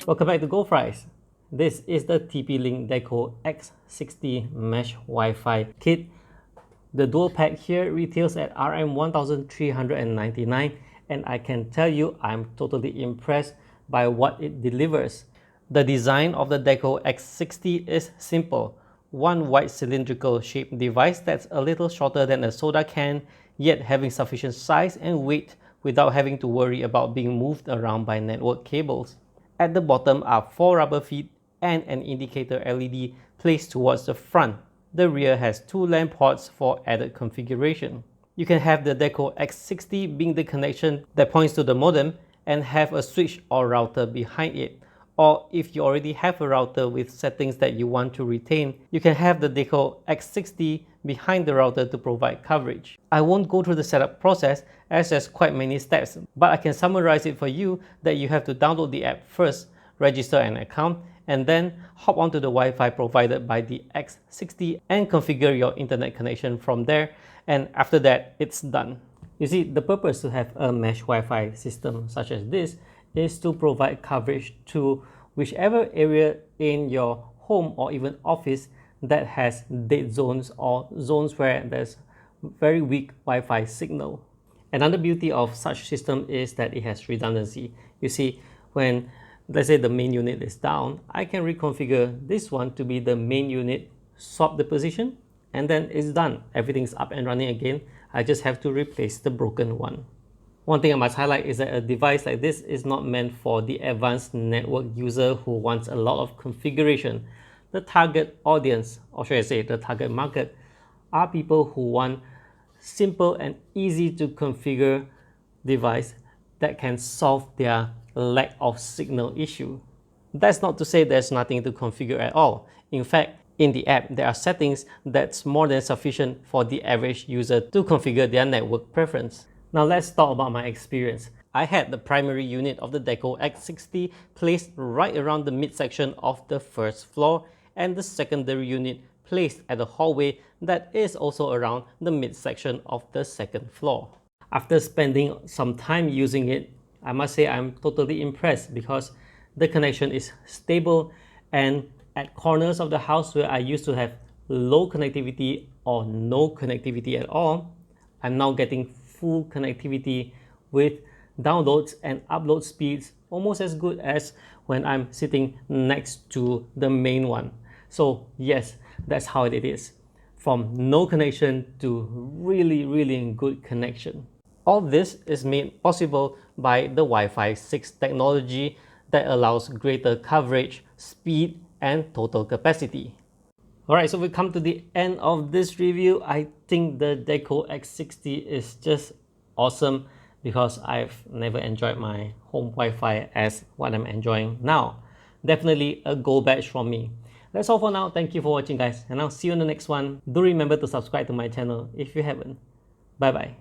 Welcome back to goldfries. This is the TP-Link Deco X60 Mesh Wi-Fi kit. The dual pack here retails at Rm 1,399 and I can tell you I'm totally impressed by what it delivers. The design of the Deco X60 is simple. One white cylindrical shaped device that's a little shorter than a soda can, yet having sufficient size and weight without having to worry about being moved around by network cables. At the bottom are 4 rubber feet and an indicator LED placed towards the front. The rear has 2 LAN ports for added configuration. You can have the Deco X60 being the connection that points to the modem and have a switch or router behind it. Or if you already have a router with settings that you want to retain, you can have the Deco X60 behind the router to provide coverage. I won't go through the setup process as there's quite many steps, but I can summarize it for you that you have to download the app first, register an account, and then hop onto the Wi-Fi provided by the X60 and configure your internet connection from there, and after that, it's done. You see, the purpose to have a mesh Wi-Fi system such as this is to provide coverage to whichever area in your home or even office that has dead zones or zones where there's very weak Wi-Fi signal. Another beauty of such system is that it has redundancy. You see, when let's say the main unit is down, I can reconfigure this one to be the main unit, swap the position, and then it's done. Everything's up and running again. I just have to replace the broken one. One thing I must highlight is that a device like this is not meant for the advanced network user who wants a lot of configuration. The target audience, or should I say the target market, are people who want simple and easy to configure device that can solve their lack of signal issue. That's not to say there's nothing to configure at all. In fact, in the app, there are settings that's more than sufficient for the average user to configure their network preference. Now let's talk about my experience. I had the primary unit of the Deco X60 placed right around the midsection of the first floor and the secondary unit placed at the hallway that is also around the midsection of the second floor. After spending some time using it, I must say I'm totally impressed because the connection is stable, and at corners of the house where I used to have low connectivity or no connectivity at all, I'm now getting full connectivity with downloads and upload speeds almost as good as when I'm sitting next to the main one. So yes, that's how it is. From no connection to really good connection. All this is made possible by the Wi-Fi 6 technology that allows greater coverage, speed, and total capacity. Alright, so we come to the end of this review. I think the Deco X60 is just awesome because I've never enjoyed my home Wi-Fi as what I'm enjoying now. Definitely a gold badge from me. That's all for now. Thank you for watching, guys, and I'll see you in the next one. Do remember to subscribe to my channel if you haven't. Bye bye.